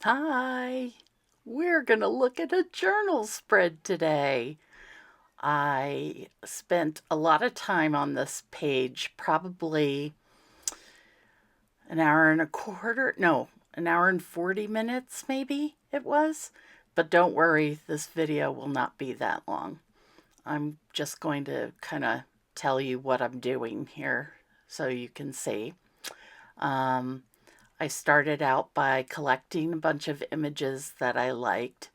Hi, we're going to look at a journal spread today. I spent a lot of time on this page, probably an hour and a quarter, no, an hour and 40 minutes maybe it was. But don't worry, this video will not be that long. I'm just going to kind of tell you what I'm doing here so you can see. Um, I started out by collecting a bunch of images that I liked.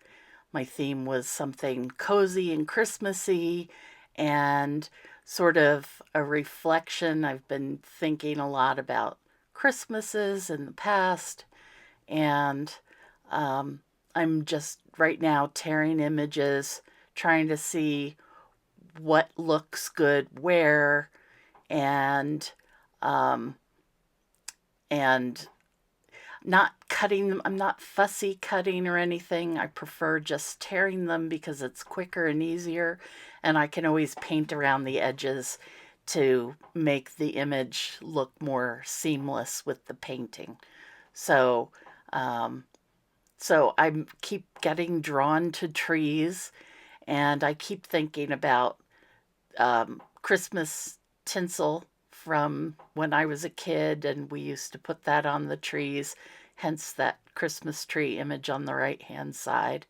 My theme was something cozy and Christmassy and sort of a reflection. I've been thinking a lot about Christmases in the past, and um, I'm just right now tearing images, trying to see what looks good where, and um, and not cutting them. I'm not fussy cutting or anything. I prefer just tearing them because it's quicker and easier, and I can always paint around the edges to make the image look more seamless with the painting. So, um, so I keep getting drawn to trees, and I keep thinking about Christmas tinsel from when I was a kid, and we used to put that on the trees, hence that Christmas tree image on the right hand side.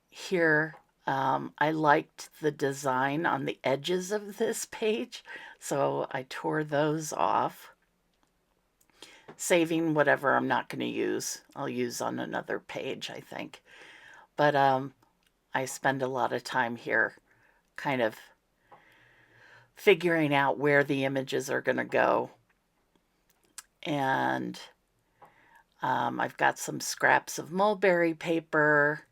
Here, I liked the design on the edges of this page, so I tore those off, saving whatever I'm not going to use. I'll use on another page, I think. But I spend a lot of time here kind of figuring out where the images are going to go. And I've got some scraps of mulberry paper,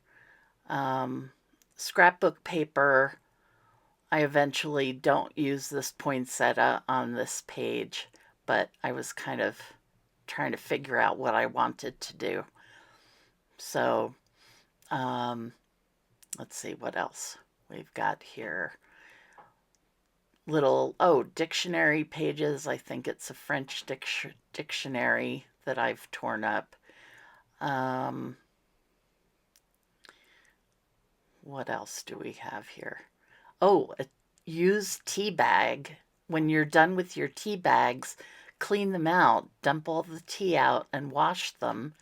scrapbook paper. I eventually don't use this poinsettia on this page, but I was kind of trying to figure out what I wanted to do. So let's see what else we've got here. Little, dictionary pages. I think it's a French dictionary that I've torn up. What else do we have here? Oh, a used tea bag. When you're done with your tea bags, clean them out, dump all the tea out, and wash them.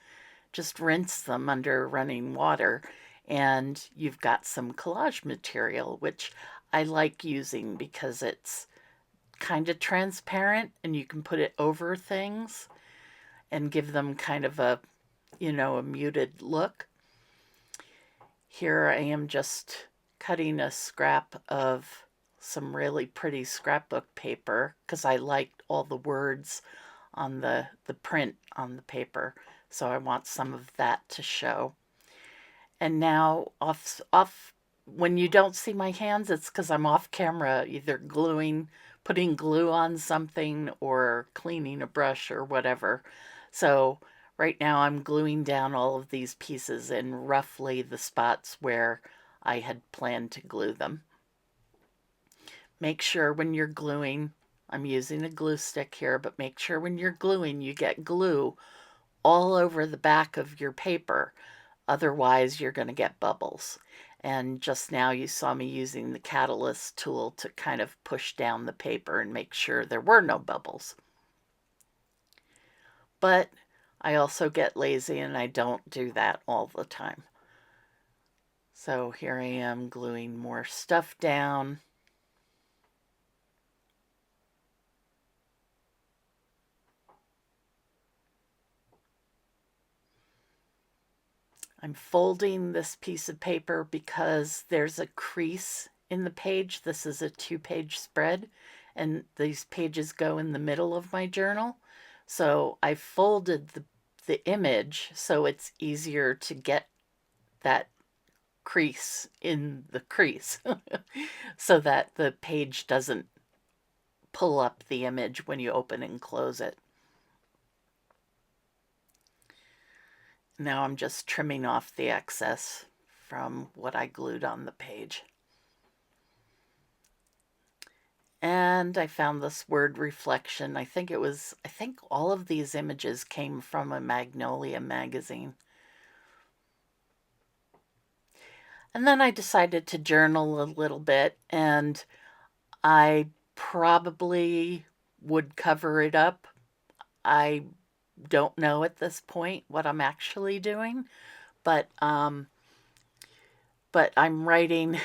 Just rinse them under running water, and you've got some collage material, which I like using because it's kind of transparent and you can put it over things and give them kind of a, a muted look. Here I am just cutting a scrap of some really pretty scrapbook paper because I liked all the words on the print on the paper. So I want some of that to show. And now off when you don't see my hands, it's because I'm off camera either putting glue on something or cleaning a brush or whatever. So right now I'm gluing down all of these pieces in roughly the spots where I had planned to glue them. Make sure when you're gluing, I'm using a glue stick here, but make sure when you're gluing you get glue all over the back of your paper. Otherwise, you're going to get bubbles. And just now you saw me using the catalyst tool to kind of push down the paper and make sure there were no bubbles. But I also get lazy and I don't do that all the time. So here I am gluing more stuff down. I'm folding this piece of paper because there's a crease in the page. This is a 2-page spread, and these pages go in the middle of my journal. So I folded the image so it's easier to get that crease in the crease so that the page doesn't pull up the image when you open and close it. Now I'm just trimming off the excess from what I glued on the page. And I found this word reflection. I think all of these images came from a Magnolia magazine. And then I decided to journal a little bit, and I probably would cover it up. I don't know at this point what I'm actually doing, but I'm writing.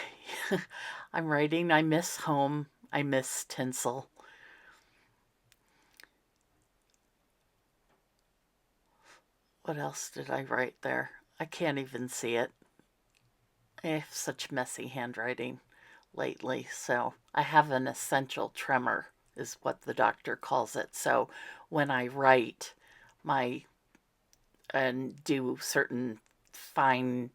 I'm writing. I miss home. I miss Tinsel. What else did I write there? I can't even see it. I have such messy handwriting lately, so I have an essential tremor, is what the doctor calls it. So when I write my and do certain fine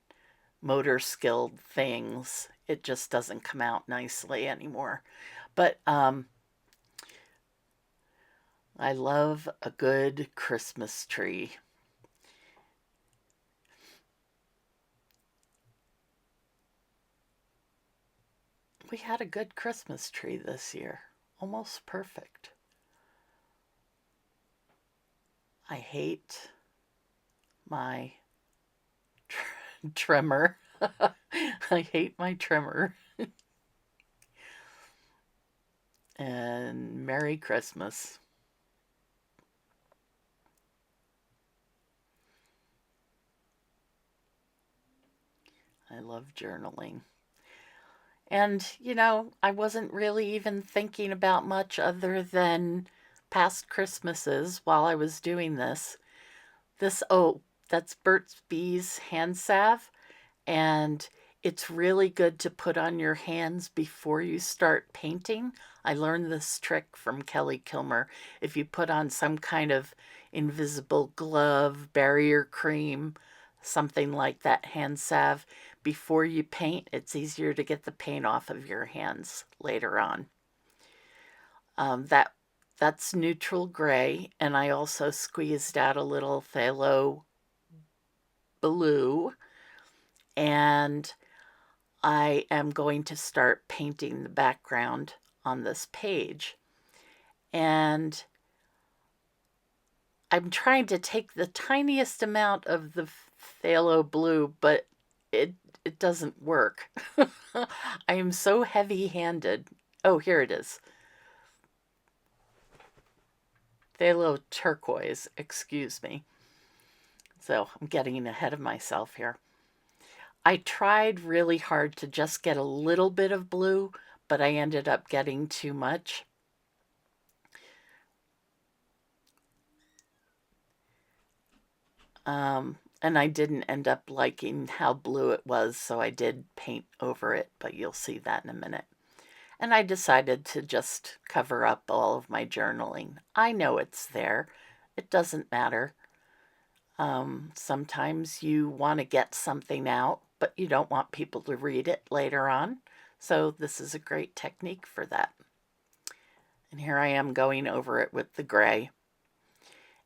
motor skilled things, it just doesn't come out nicely anymore. But I love a good Christmas tree. We had a good Christmas tree this year, almost perfect. I hate my trimmer. I hate my trimmer. And Merry Christmas. I love journaling. And, I wasn't really even thinking about much other than past Christmases while I was doing this. Oh, that's Burt's Bees hand salve. And it's really good to put on your hands before you start painting. I learned this trick from Kelly Kilmer. If you put on some kind of invisible glove, barrier cream, something like that hand salve, before you paint, it's easier to get the paint off of your hands later on. That's neutral gray, and I also squeezed out a little phthalo blue, and I am going to start painting the background on this page. And I'm trying to take the tiniest amount of the phthalo blue, but it doesn't work. I am so heavy-handed. Oh, here it is. Phthalo turquoise, excuse me. So I'm getting ahead of myself here. I tried really hard to just get a little bit of blue, but I ended up getting too much. And I didn't end up liking how blue it was, so I did paint over it, but you'll see that in a minute. And I decided to just cover up all of my journaling. I know it's there. It doesn't matter. Sometimes you want to get something out, but you don't want people to read it later on. So this is a great technique for that. And here I am going over it with the gray.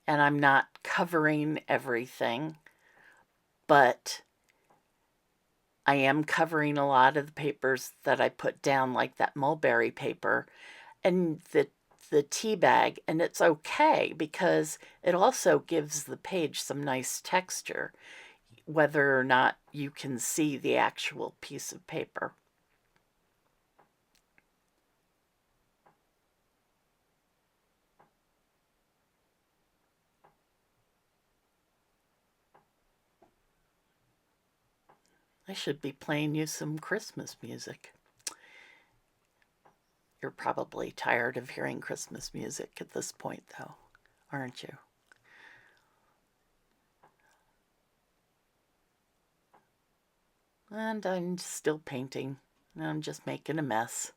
And I'm not covering everything, but I am covering a lot of the papers that I put down, like that mulberry paper and the tea bag, and it's okay because it also gives the page some nice texture, whether or not you can see the actual piece of paper. I should be playing you some Christmas music. You're probably tired of hearing Christmas music at this point, though, aren't you? And I'm still painting. I'm just making a mess.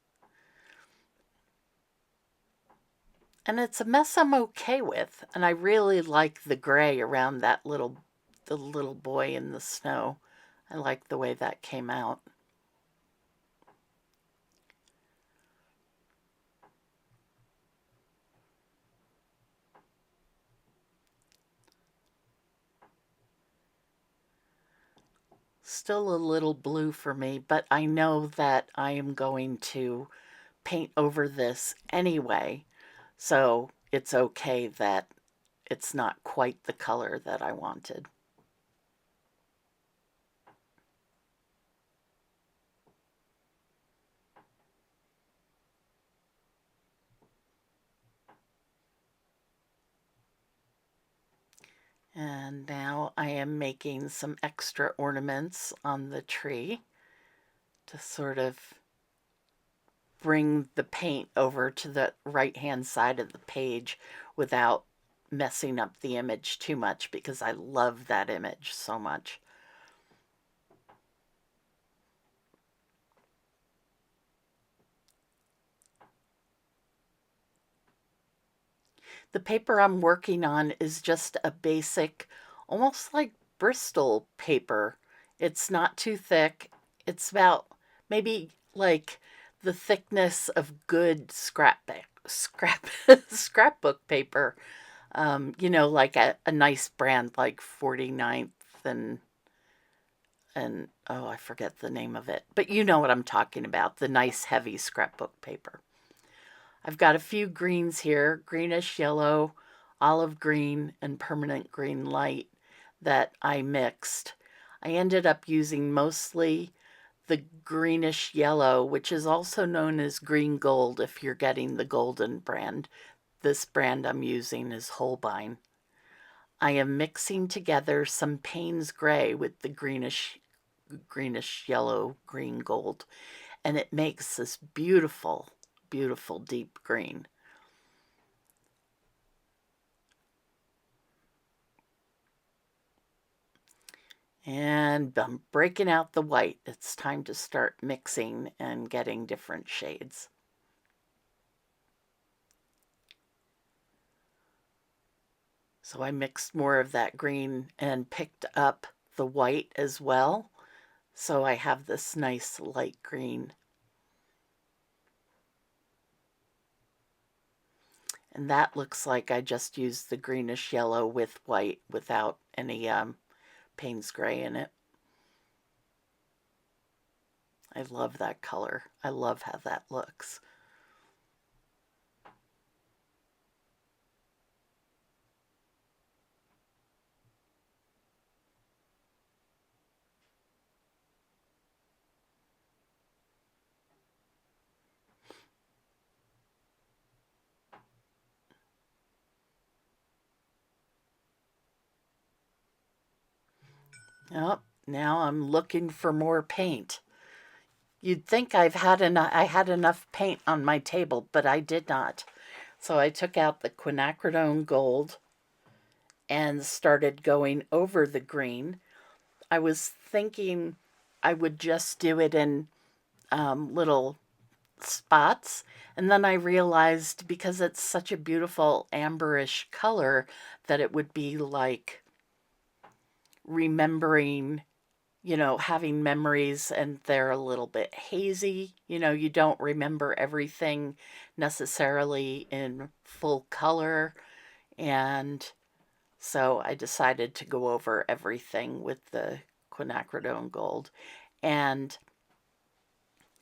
And it's a mess I'm okay with. And I really like the gray around the little boy in the snow. I like the way that came out. Still a little blue for me, but I know that I am going to paint over this anyway, so it's okay that it's not quite the color that I wanted. And now I am making some extra ornaments on the tree to sort of bring the paint over to the right-hand side of the page without messing up the image too much, because I love that image so much. The paper I'm working on is just a basic, almost like Bristol paper. It's not too thick. It's about maybe like the thickness of good scrapbook paper. You know, like a nice brand like 49th and oh, I forget the name of it. But you know what I'm talking about, the nice heavy scrapbook paper. I've got a few greens here, greenish yellow, olive green, and permanent green light that I mixed. I ended up using mostly the greenish yellow, which is also known as green gold if you're getting the golden brand. This brand I'm using is Holbein. I am mixing together some Paynes Gray with the greenish yellow green gold, and it makes this beautiful, beautiful deep green. And I'm breaking out the white. It's time to start mixing and getting different shades. So I mixed more of that green and picked up the white as well. So I have this nice light green. And that looks like I just used the greenish yellow with white without any Paynes Gray in it. I love that color. I love how that looks. Oh, now I'm looking for more paint. You'd think I had enough paint on my table, but I did not. So I took out the Quinacridone Gold and started going over the green. I was thinking I would just do it in little spots. And then I realized, because it's such a beautiful amberish color, that it would be like remembering, you know, having memories and they're a little bit hazy. You know, you don't remember everything necessarily in full color. And so I decided to go over everything with the quinacridone gold. And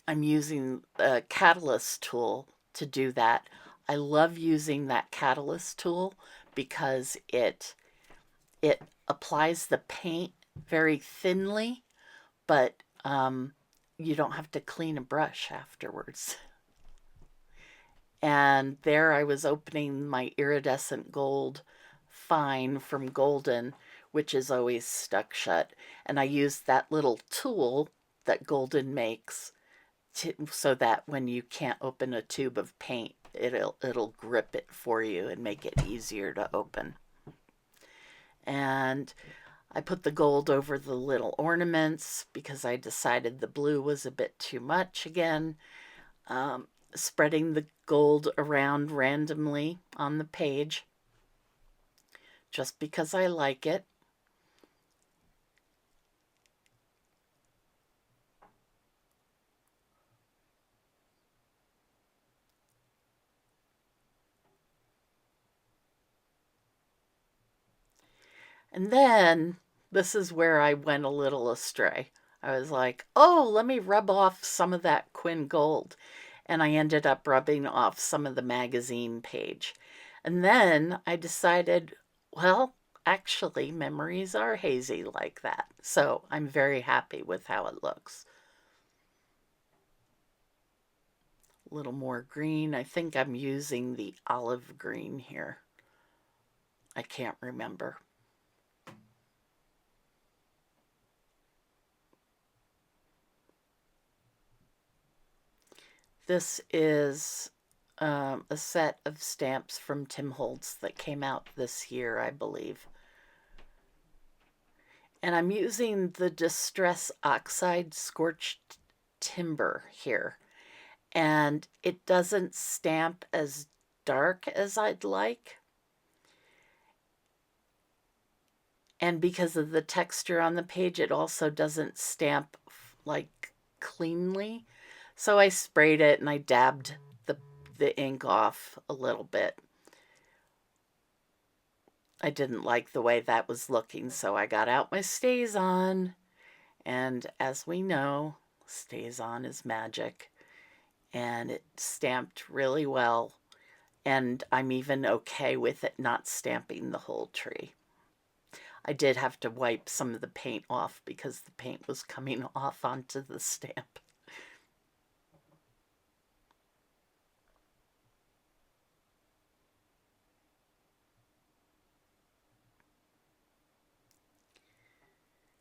I'm using a catalyst tool to do that. I love using that catalyst tool because it applies the paint very thinly, but you don't have to clean a brush afterwards. And there I was opening my iridescent gold fine from Golden, which is always stuck shut. And I used that little tool that Golden makes so that when you can't open a tube of paint, it'll grip it for you and make it easier to open. And I put the gold over the little ornaments because I decided the blue was a bit too much again. Spreading the gold around randomly on the page just because I like it. And then this is where I went a little astray. I was like, oh, let me rub off some of that Quin Gold. And I ended up rubbing off some of the magazine page. And then I decided, well, actually, memories are hazy like that. So I'm very happy with how it looks. A little more green. I think I'm using the olive green here. I can't remember. This is a set of stamps from Tim Holtz that came out this year, I believe. And I'm using the Distress Oxide Scorched Timber here. And it doesn't stamp as dark as I'd like. And because of the texture on the page, it also doesn't stamp like cleanly. So I sprayed it and I dabbed the ink off a little bit. I didn't like the way that was looking, so I got out my StazOn. And as we know, StazOn is magic. And it stamped really well. And I'm even okay with it not stamping the whole tree. I did have to wipe some of the paint off because the paint was coming off onto the stamp.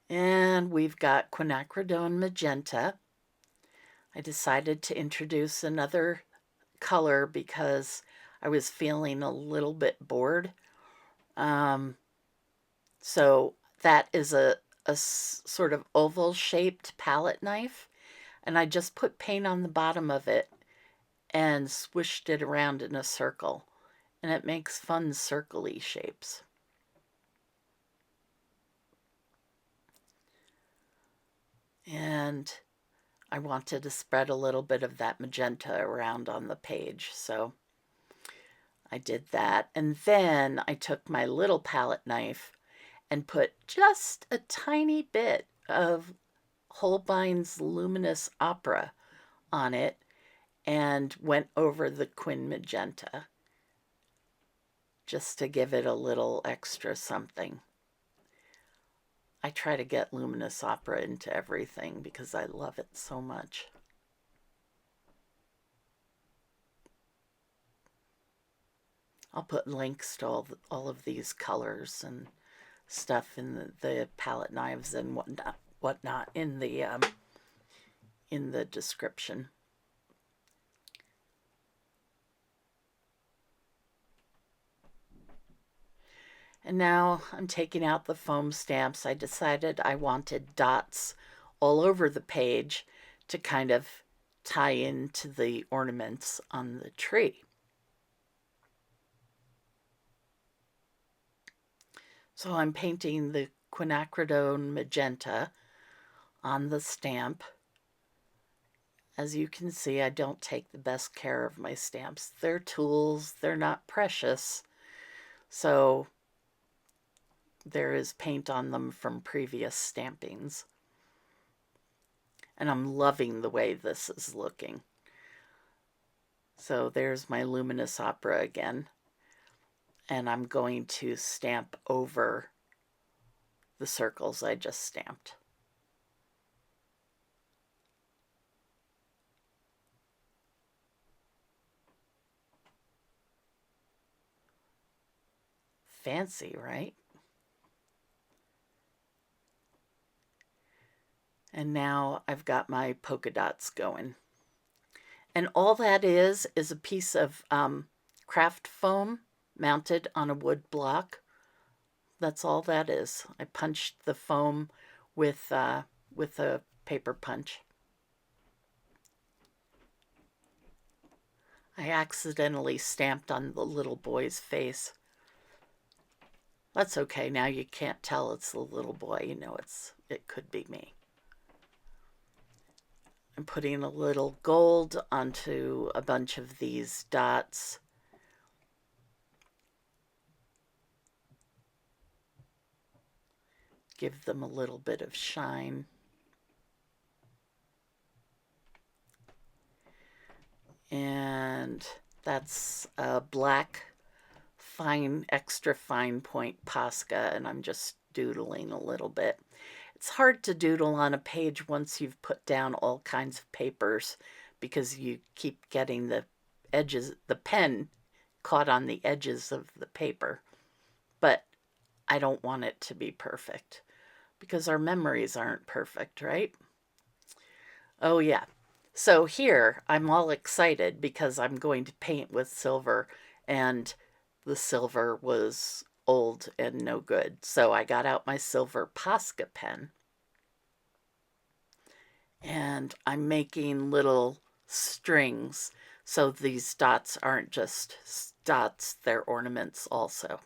And we've got Quinacridone Magenta. I decided to introduce another color because I was feeling a little bit bored. So that is a sort of oval shaped palette knife, and I just put paint on the bottom of it and swished it around in a circle, and it makes fun circle-y shapes. And I wanted to spread a little bit of that magenta around on the page, so I did that. And then I took my little palette knife and put just a tiny bit of Holbein's Luminous Opera on it and went over the Quin Magenta just to give it a little extra something. I try to get Luminous Opera into everything because I love it so much. I'll put links to all of these colors and stuff in the palette knives and whatnot in the description. And now I'm taking out the foam stamps. I decided I wanted dots all over the page to kind of tie into the ornaments on the tree. So I'm painting the Quinacridone Magenta on the stamp. As you can see, I don't take the best care of my stamps. They're tools, they're not precious. So there is paint on them from previous stampings. And I'm loving the way this is looking. So there's my Luminous Opera again. And I'm going to stamp over the circles I just stamped. Fancy, right? And now I've got my polka dots going. And all that is a piece of craft foam mounted on a wood block. That's all that is. I punched the foam with a paper punch. I accidentally stamped on the little boy's face. That's okay. Now you can't tell it's the little boy. You know it could be me. I'm putting a little gold onto a bunch of these dots. Give them a little bit of shine. And that's a black fine, extra fine point Posca, and I'm just doodling a little bit. It's hard to doodle on a page once you've put down all kinds of papers because you keep getting the edges, the pen caught on the edges of the paper. But I don't want it to be perfect because our memories aren't perfect, right? Oh, yeah. So here I'm all excited because I'm going to paint with silver, and the silver was old and no good. So I got out my silver Posca pen, and I'm making little strings so these dots aren't just dots, they're ornaments also.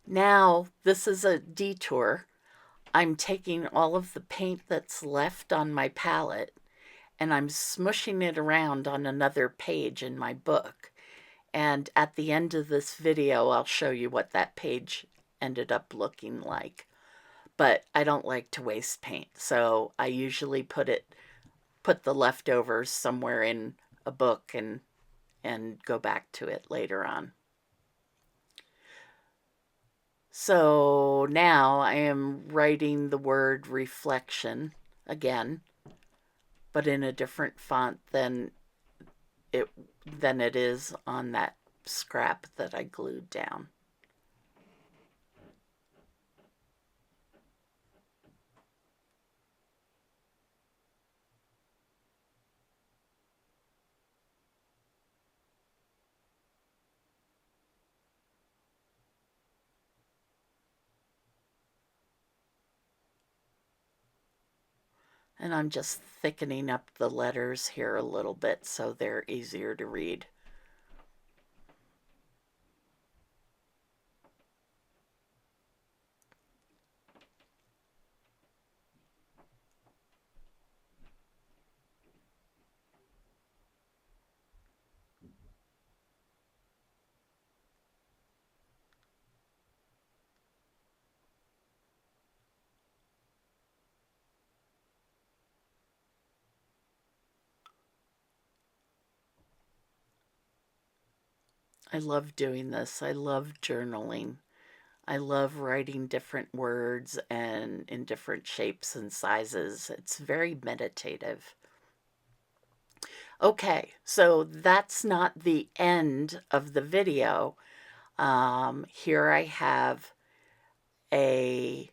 Now, this is a detour. I'm taking all of the paint that's left on my palette and I'm smushing it around on another page in my book. And at the end of this video, I'll show you what that page ended up looking like. But I don't like to waste paint, so I usually put the leftovers somewhere in a book and go back to it later on. So now I am writing the word reflection again, but in a different font than it is on that scrap that I glued down. And I'm just thickening up the letters here a little bit so they're easier to read. I love doing this. I love journaling. I love writing different words and in different shapes and sizes. It's very meditative. Okay, so that's not the end of the video. Here I have a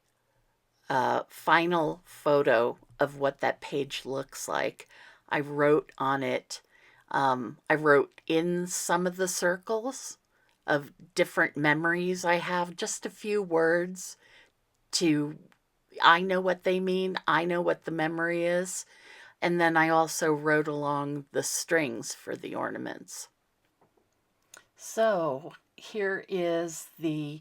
final photo of what that page looks like. I wrote on it, I wrote in some of the circles of different memories I have, just a few words to, I know what they mean, I know what the memory is. And then I also wrote along the strings for the ornaments. So here is the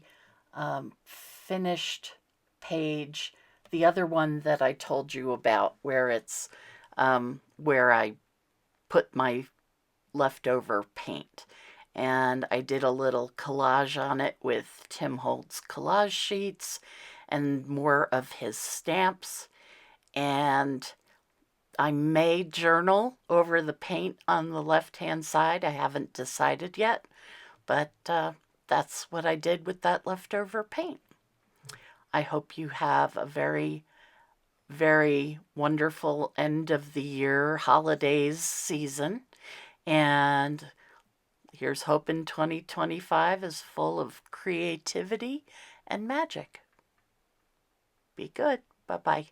finished page, the other one that I told you about, where it's where I put my leftover paint. And I did a little collage on it with Tim Holt's collage sheets and more of his stamps. And I may journal over the paint on the left-hand side. I haven't decided yet, but that's what I did with that leftover paint. I hope you have a very, very wonderful end of the year holidays season. And here's hoping 2025 is full of creativity and magic. Be good. Bye-bye.